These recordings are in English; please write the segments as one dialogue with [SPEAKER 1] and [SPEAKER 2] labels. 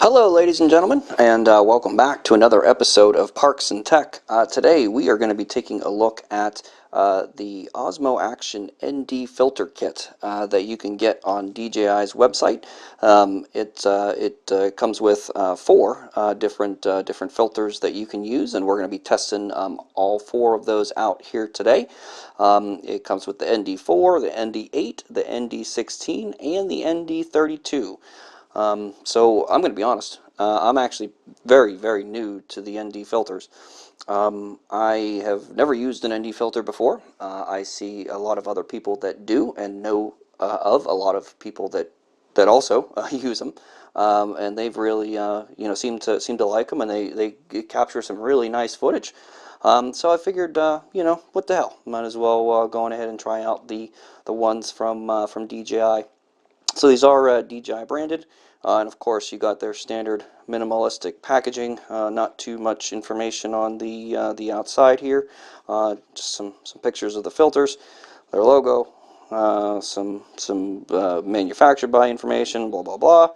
[SPEAKER 1] Hello ladies and gentlemen, and welcome back to another episode of Parks and Tech. Today we are going to be taking a look at the Osmo Action ND filter kit that you can get on DJI's website. It comes with four different filters that you can use, and we're going to be testing all four of those out here today. It comes with the ND4, the ND8, the ND16, and the ND32. So I'm going to be honest, I'm actually very new to the ND filters. I have never used an ND filter before. I see a lot of other people that do, and know of a lot of people that also use them, and they've really seem to like them, and they capture some really nice footage. So I figured, what the hell, might as well go on ahead and try out the ones from DJI. So these are DJI branded, and of course you got their standard minimalistic packaging. Not too much information on the outside here. Just some pictures of the filters, their logo, some manufactured by information, blah blah blah.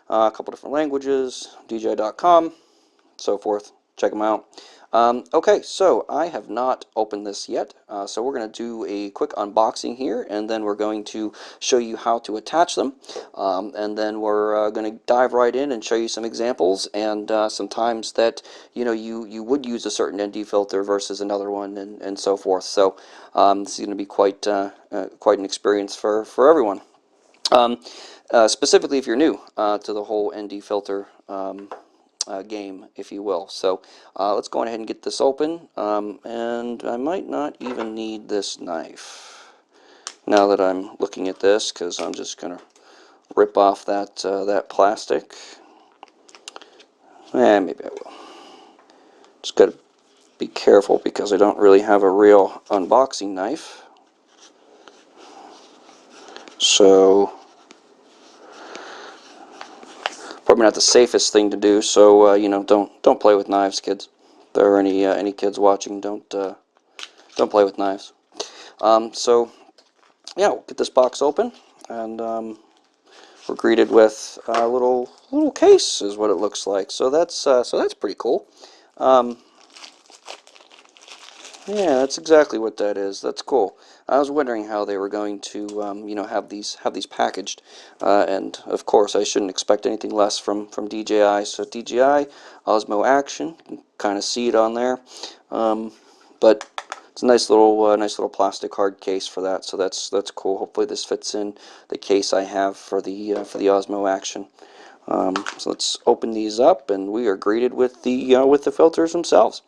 [SPEAKER 1] A couple different languages, DJI.com, so forth. Check them out. Okay, so I have not opened this yet, so we're going to do a quick unboxing here, and then we're going to show you how to attach them, and then we're going to dive right in and show you some examples, and some times that you would use a certain ND filter versus another one, and so forth. So this is going to be quite an experience for everyone. Specifically if you're new to the whole ND filter game, if you will. So let's go ahead and get this open, and I might not even need this knife now that I'm looking at this, because I'm just going to rip off that plastic. Maybe I will. Just got to be careful because I don't really have a real unboxing knife. So probably not the safest thing to do. So don't play with knives, kids. If there are any kids watching, don't play with knives. So yeah, we'll get this box open, and we're greeted with a little case, is what it looks like. So that's pretty cool. Yeah, that's exactly what that is. That's cool. I was wondering how they were going to, have these packaged, and of course I shouldn't expect anything less from DJI. So DJI Osmo Action, you can kind of see it on there, but it's a nice little plastic hard case for that. So that's cool. Hopefully this fits in the case I have for the Osmo Action. So let's open these up, and we are greeted with the filters themselves.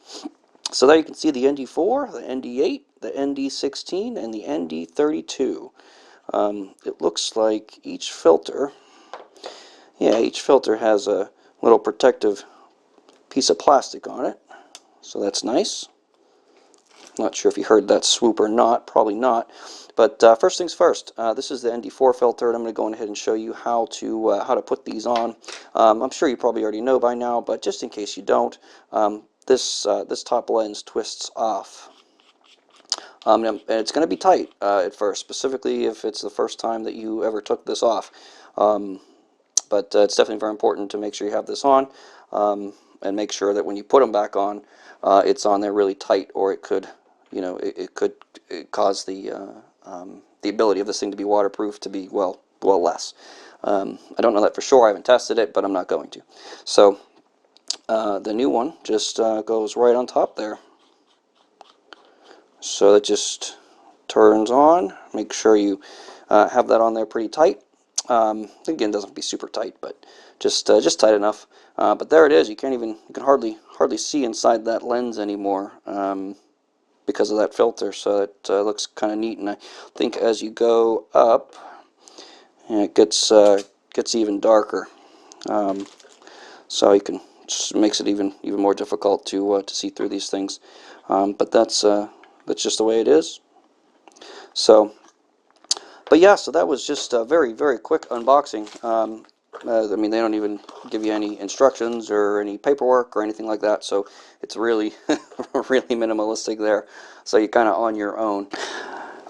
[SPEAKER 1] So there you can see the ND4, the ND8, the ND16, and the ND32. It looks like each filter has a little protective piece of plastic on it. So that's nice. Not sure if you heard that swoop or not, probably not. But first things first, this is the ND4 filter, and I'm going to go ahead and show you how to put these on. I'm sure you probably already know by now, but just in case you don't, this top lens twists off. And it's going to be tight at first, specifically if it's the first time that you ever took this off. But it's definitely very important to make sure you have this on, and make sure that when you put them back on, it's on there really tight, or it could, it could cause the ability of this thing to be waterproof to be well less. I don't know that for sure. I haven't tested it, but I'm not going to. So the new one just goes right on top there. So it just turns on. Make sure you have that on there pretty tight. Again, it doesn't have to be super tight, but just tight enough. But there it is. You can hardly see inside that lens anymore, because of that filter. So it looks kind of neat. And I think as you go up, it gets even darker. So you can, just makes it even more difficult to see through these things. But that's just the way it is. So, but yeah, so that was just a very quick unboxing. I mean, they don't even give you any instructions or any paperwork or anything like that, so it's really really minimalistic there. So you're kind of on your own.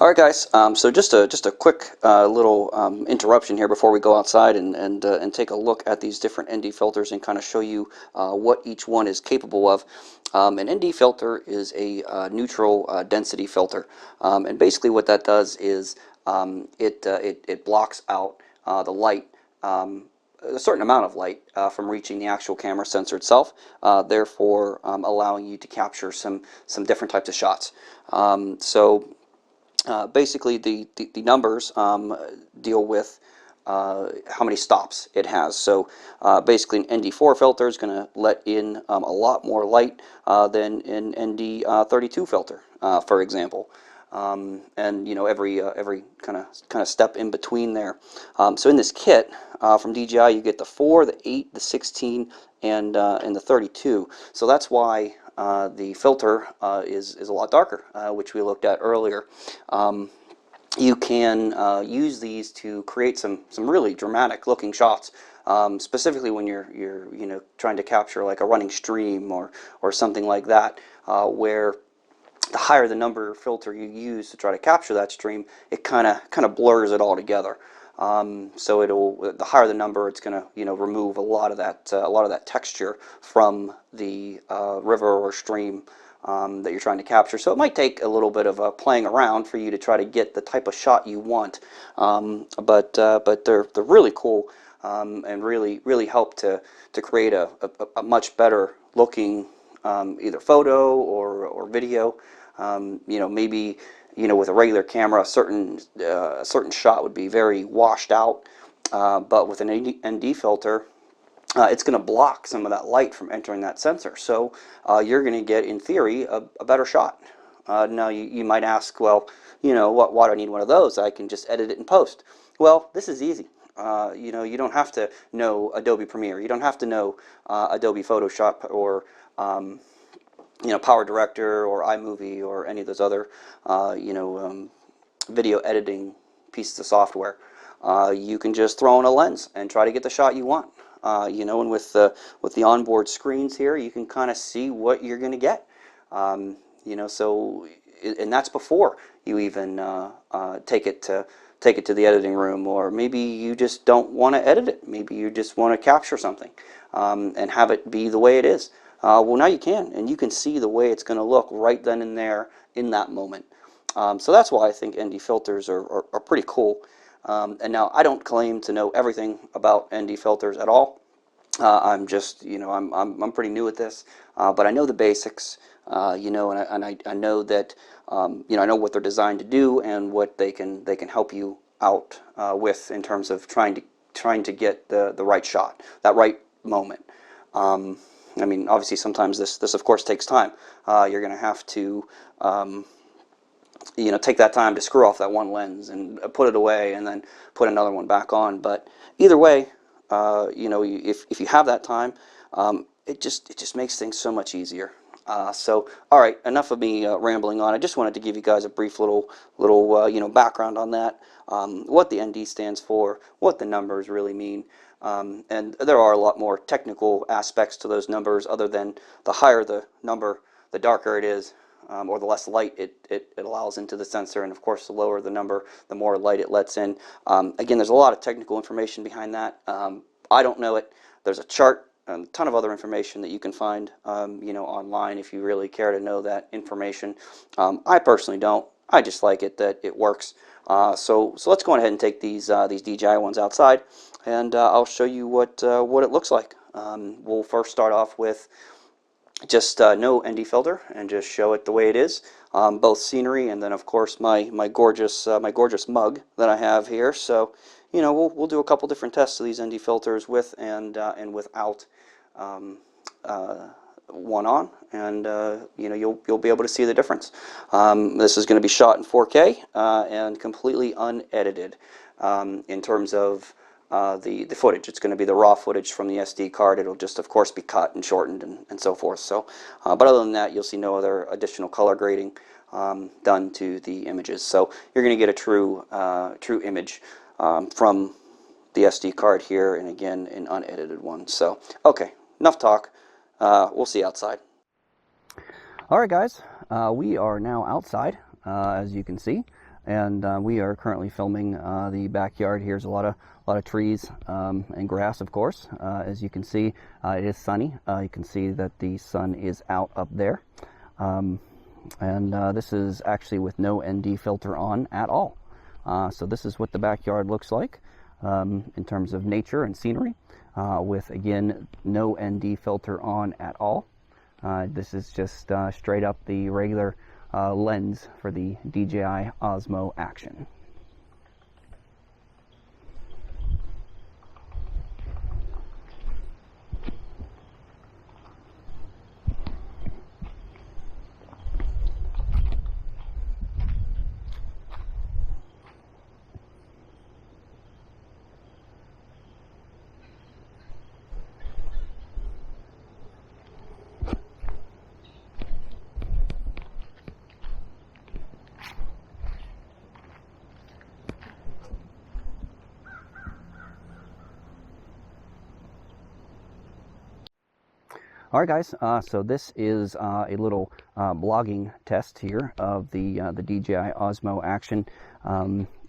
[SPEAKER 1] All right, guys. So just a quick little interruption here before we go outside and take a look at these different ND filters and kind of show you what each one is capable of. An ND filter is a neutral density filter, and basically what that does is it blocks out the light. A certain amount of light from reaching the actual camera sensor itself, therefore allowing you to capture some different types of shots. Basically, the numbers deal with how many stops it has. So basically, an ND4 filter is going to let in a lot more light than an ND32 filter, for example. And you know, every kind of step in between there. So in this kit from DJI, you get the 4, the 8, the 16, and the 32. So that's why the filter is a lot darker, which we looked at earlier. You can use these to create some really dramatic looking shots, specifically when you're trying to capture like a running stream or something like that, where the higher the number filter you use to try to capture that stream, it kind of blurs it all together. So the higher the number, it's going to remove a lot of that texture from the river or stream that you're trying to capture. So it might take a little bit of playing around for you to try to get the type of shot you want. But they're really cool and really help to create a much better looking either photo or video. Maybe with a regular camera, a certain shot would be very washed out, but with an ND filter, it's going to block some of that light from entering that sensor. So you're going to get, in theory, a better shot. Now you might ask, well, why do I need one of those? I can just edit it in post. Well, this is easy. You don't have to know Adobe Premiere. You don't have to know Adobe Photoshop or Power Director or iMovie or any of those other video editing pieces of software. You can just throw in a lens and try to get the shot you want. And with the onboard screens here, you can kind of see what you're going to get. And that's before you even take it to the editing room, or maybe you just don't want to edit it. Maybe you just want to capture something and have it be the way it is. Well, now you can, and you can see the way it's going to look right then and there in that moment. So that's why I think ND filters are pretty cool. And now I don't claim to know everything about ND filters at all. I'm just, I'm pretty new at this, but I know the basics, and I know that, I know what they're designed to do and what they can help you out with in terms of trying to get the right shot, that right moment. I mean, obviously, sometimes this of course takes time. You're going to have to take that time to screw off that one lens and put it away and then put another one back on. But either way, if you have that time, it just makes things so much easier. So, all right, enough of me rambling on. I just wanted to give you guys a brief little background on that, what the ND stands for, what the numbers really mean. And there are a lot more technical aspects to those numbers other than the higher the number, the darker it is, or the less light it allows into the sensor, and of course the lower the number, the more light it lets in. Again, there's a lot of technical information behind that. I don't know it. There's a chart and a ton of other information that you can find online if you really care to know that information. I personally don't. I just like it that it works. So let's go ahead and take these DJI ones outside, and I'll show you what it looks like. We'll first start off with just no ND filter and just show it the way it is, both scenery and then of course my gorgeous mug that I have here. So we'll do a couple different tests of these ND filters with and without one on, and you'll be able to see the difference. This is going to be shot in 4K and completely unedited in terms of the footage. It's going to be the raw footage from the SD card. It'll just of course be cut and shortened and so forth. So but other than that, you'll see no other additional color grading done to the images. So you're going to get a true image from the SD card here, and again an unedited one. So okay, enough talk. We'll see you outside. All right, guys, we are now outside, as you can see. and we are currently filming the backyard. Here's a lot of trees and grass, of course. As you can see, it is sunny. You can see that the sun is out up there, and this is actually with no ND filter on at all. So this is what the backyard looks like in terms of nature and scenery, with, again, no ND filter on at all. This is just straight up the regular lens for the DJI Osmo Action. All right, guys, so this is a little blogging test here of the DJI Osmo Action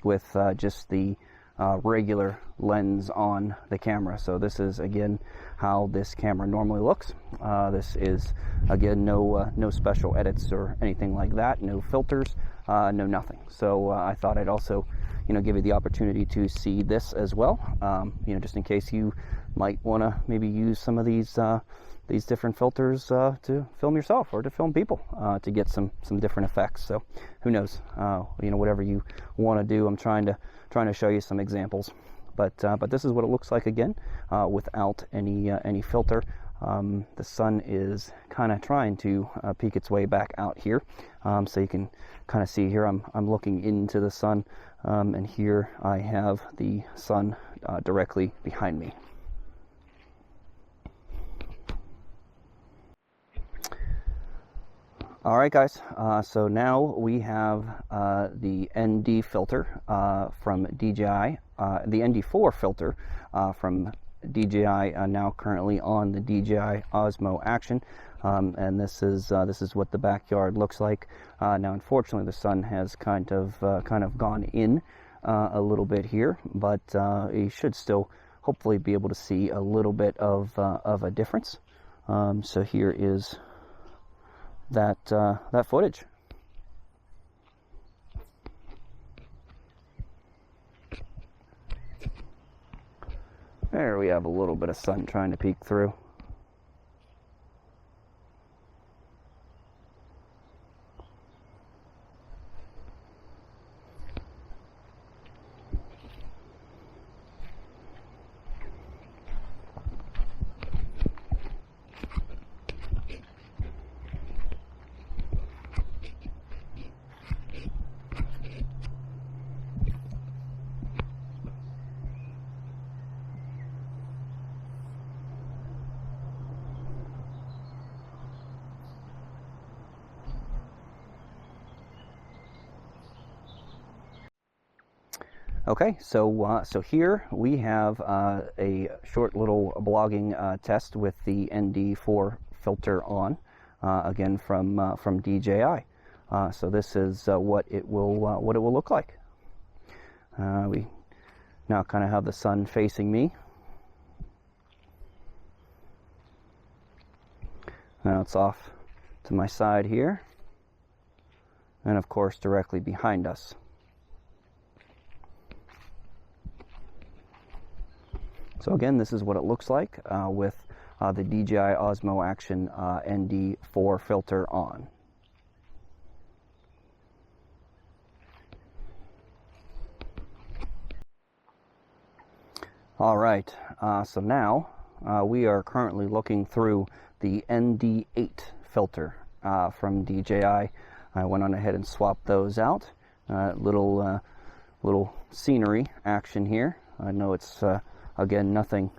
[SPEAKER 1] with just the regular lens on the camera. So this is, again, how this camera normally looks. This is, again, no special edits or anything like that, no filters, no nothing. So I thought I'd also, give you the opportunity to see this as well, just in case you might want to maybe use some of these different filters to film yourself or to film people to get some different effects. So who knows, whatever you want to do. I'm trying to show you some examples, but this is what it looks like, again, without any filter. The sun is kind of trying to peek its way back out here, so you can kind of see here I'm looking into the sun, and here I have the sun directly behind me. All right, guys, so now we have the ND filter from DJI, the ND4 filter from DJI, now currently on the DJI Osmo Action, and this is what the backyard looks like. Now, unfortunately, the sun has kind of gone in a little bit here, but you should still hopefully be able to see a little bit of a difference. So here is that footage. There we have a little bit of sun trying to peek through. Okay, so here we have a short little blogging test with the ND4 filter on, again from DJI. So this is what it will look like. We now kind of have the sun facing me. Now it's off to my side here, and of course directly behind us. So again, this is what it looks like with the DJI Osmo Action ND4 filter on. All right, so now we are currently looking through the ND8 filter from DJI. I went on ahead and swapped those out. Little scenery action here. I know it's again, nothing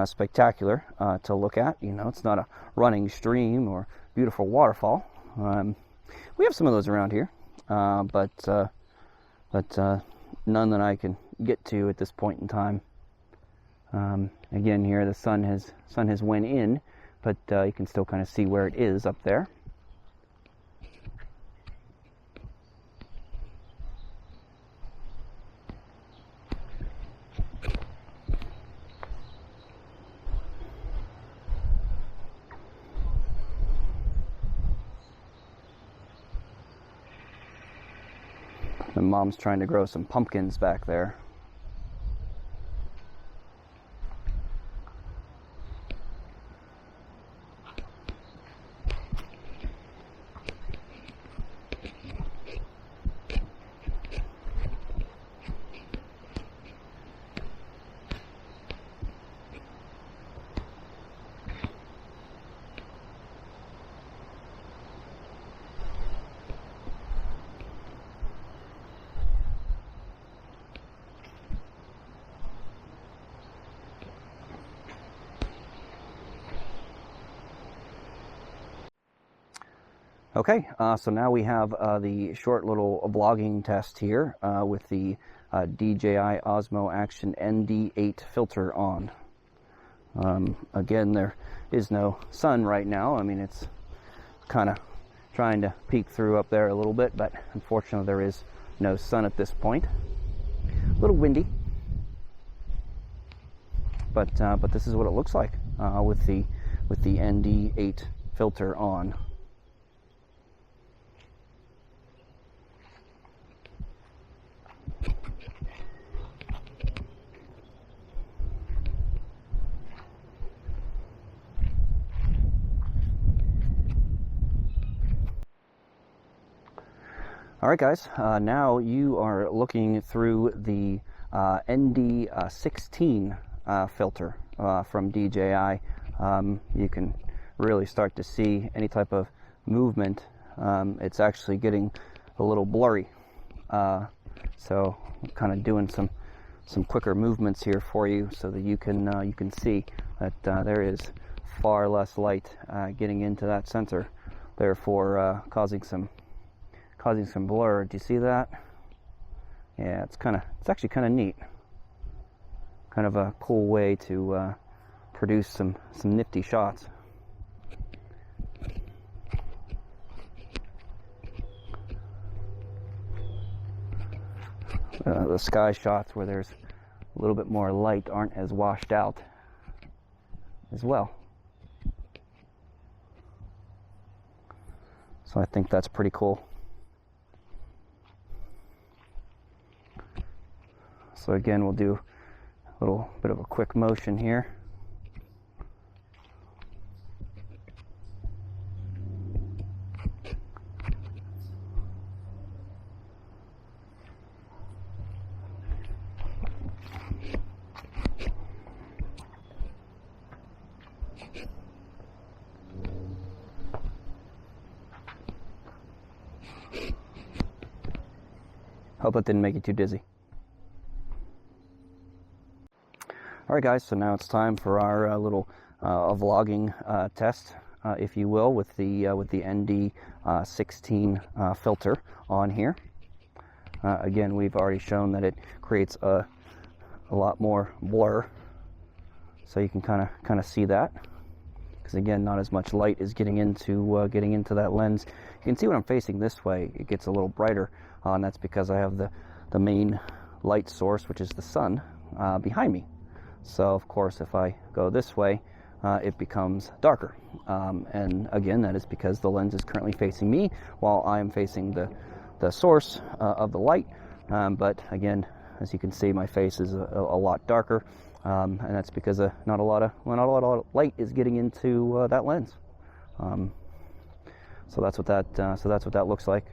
[SPEAKER 1] spectacular to look at. It's not a running stream or beautiful waterfall. We have some of those around here, but none that I can get to at this point in time. Again, here the sun has went in, but you can still kind of see where it is up there. And Mom's trying to grow some pumpkins back there. Okay, so now we have the short little vlogging test here with the DJI Osmo Action ND8 filter on. Again, there is no sun right now. I mean, it's kind of trying to peek through up there a little bit, but unfortunately there is no sun at this point. A little windy, but this is what it looks like with the ND8 filter on. All right, guys, now you are looking through the ND16 filter from DJI. You can really start to see any type of movement. It's actually getting a little blurry. So I'm kind of doing some quicker movements here for you so that you can see that there is far less light getting into that sensor, therefore causing some blur. Do you see that? Yeah, it's actually kind of neat. Kind of a cool way to produce some nifty shots. The sky shots where there's a little bit more light aren't as washed out as well. So I think that's pretty cool. So again, we'll do a little bit of a quick motion here. Hope that didn't make you too dizzy. Alright guys, so now it's time for our little vlogging test, if you will, with the ND16 filter on here. Again, we've already shown that it creates a lot more blur, so you can kind of see that, because again, not as much light is getting into that lens. You can see when I'm facing this way, it gets a little brighter, and that's because I have the main light source, which is the sun, behind me. So of course, if I go this way, it becomes darker. And again, that is because the lens is currently facing me while I'm facing the source of the light. But again, as you can see, my face is a lot darker, and that's because not a lot of light is getting into that lens. So that's what that looks like.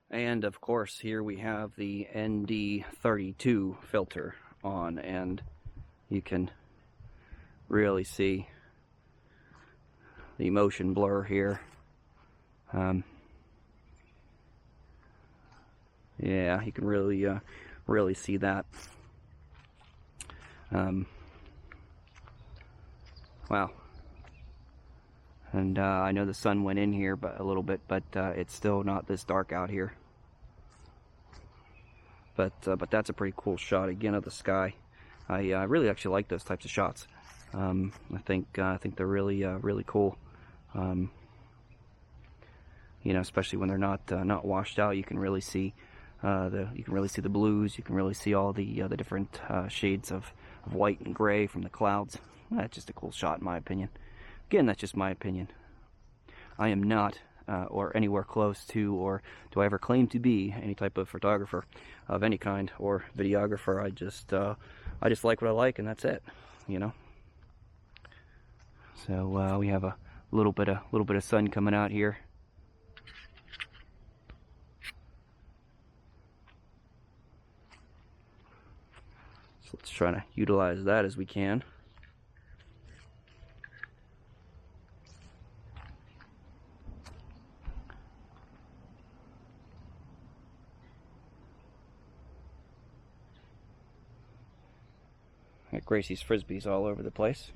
[SPEAKER 1] And of course, here we have the ND32 filter on, and you can really see the motion blur here. Yeah, you can really see that. Wow. And I know the sun went in here a little bit, but it's still not this dark out here. But that's a pretty cool shot again of the sky. I really actually like those types of shots. I think they're really cool. You know, especially when they're not washed out, you can really see You can really see the blues. You can really see all the different shades of white and gray from the clouds. That's just a cool shot in my opinion. Again, that's just my opinion. I am not or anywhere close to, or do I ever claim to be, any type of photographer of any kind or videographer. I just like what I like, and that's it, you know. So we have a little bit of sun coming out here. So let's try to utilize that as we can. Got Gracie's frisbees all over the place.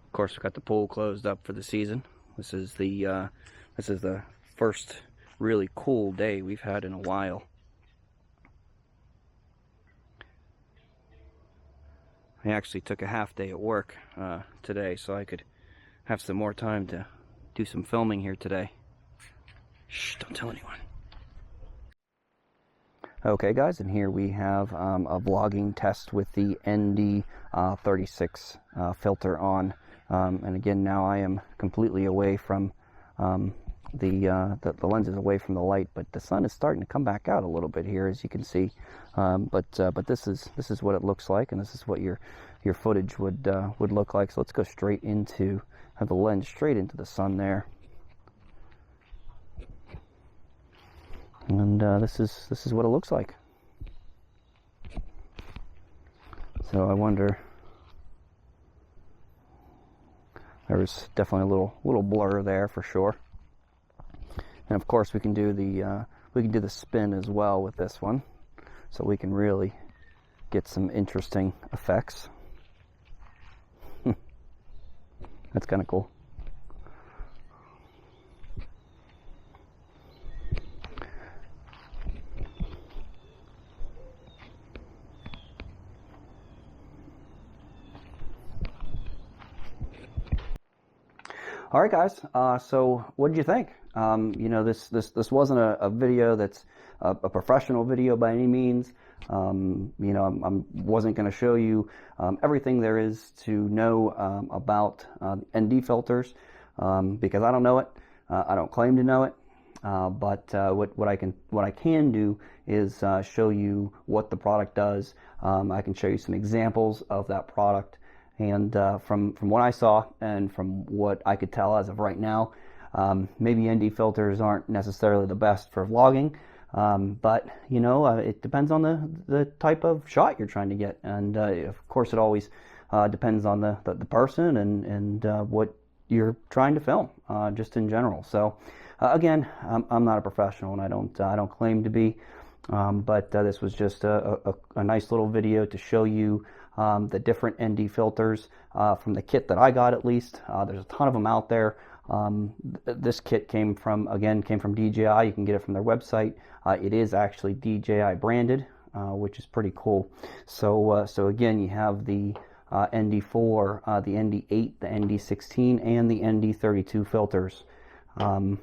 [SPEAKER 1] Of course, we've got the pool closed up for the season. This is the first really cool day we've had in a while. I actually took a half day at work today, so I could have some more time to do some filming here today. Shh, don't tell anyone. Okay guys, and here we have a vlogging test with the ND36 filter on. And again, now I am completely away from the lens is away from the light, but the sun is starting to come back out a little bit here, as you can see. But this is what it looks like, and this is what your footage would look like. So let's go straight into, have the lens straight into the sun there. And this is what it looks like. So I wonder, there was definitely a little blur there for sure. And of course we can do the spin as well with this one, so we can really get some interesting effects. That's kind of cool. All right, guys. So what did you think? You know, this wasn't a video that's a professional video by any means. You know, I wasn't going to show you everything there is to know about ND filters, because I don't know it. I don't claim to know it. But what I can do is show you what the product does. I can show you some examples of that product. And from what I saw and from what I could tell as of right now, maybe ND filters aren't necessarily the best for vlogging, but you know, it depends on the type of shot you're trying to get, and of course it always depends on the person and what you're trying to film, just in general. So again, I'm not a professional, and I don't claim to be, but this was just a nice little video to show you the different ND filters from the kit that I got, at least. There's a ton of them out there. This kit came from DJI. You can get it from their website. It is actually DJI branded, which is pretty cool. So again, you have the ND4, the ND8, the ND16, and the ND32 filters. And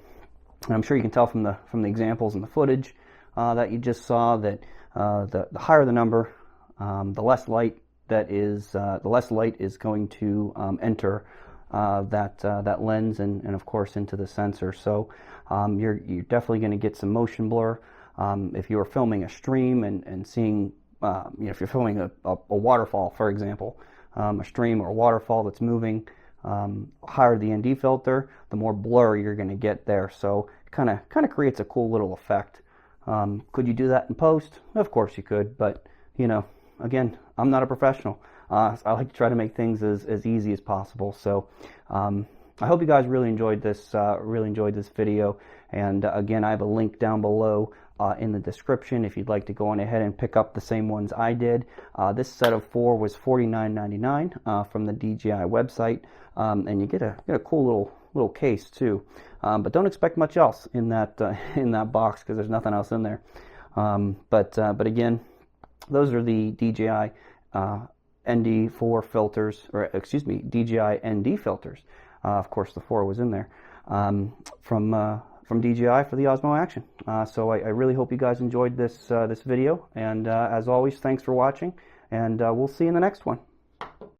[SPEAKER 1] I'm sure you can tell from the examples and the footage that you just saw that the higher the number, the less light is going to enter that lens and of course into the sensor. So you're definitely going to get some motion blur. If you are filming a stream and seeing, you know, if you're filming a waterfall, for example, a stream or a waterfall that's moving, higher the ND filter, the more blur you're going to get there. So it kind of creates a cool little effect. Could you do that in post? Of course you could, but you know, again, I'm not a professional. I like to try to make things as easy as possible. So I hope you guys really enjoyed this video. And again, I have a link down below
[SPEAKER 2] in the description if you'd like to go on ahead and pick up the same ones I did. This set of 4 was $49.99 from the DJI website, and you get a cool little case too. But don't expect much else in that box, because there's nothing else in there. But again, those are the DJI ND4 filters, or excuse me, DJI ND filters. Of course, the 4 was in there, from DJI for the Osmo Action. So I really hope you guys enjoyed this video, and as always, thanks for watching, and we'll see you in the next one.